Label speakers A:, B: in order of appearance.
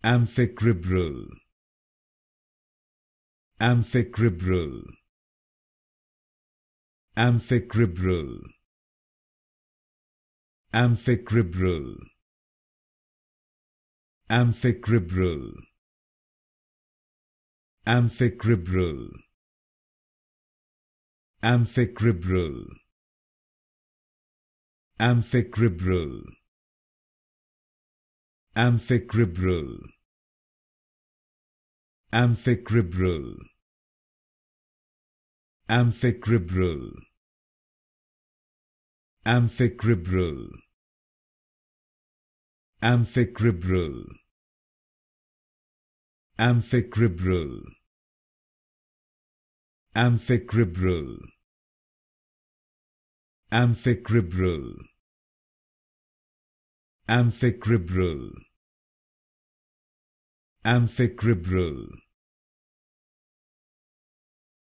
A: Amphicribral, Amphicribral, Amphicribral, Amphicribral, Amphicribral, Amphicribral, Amphicribral, Amphicribral, Amphicribral, Amphicribral, Amphicribral, Amphicribral, Amphicribral, Amphicribral, Amphicribral, Amphicribral, Amphicribral, Amphicribral,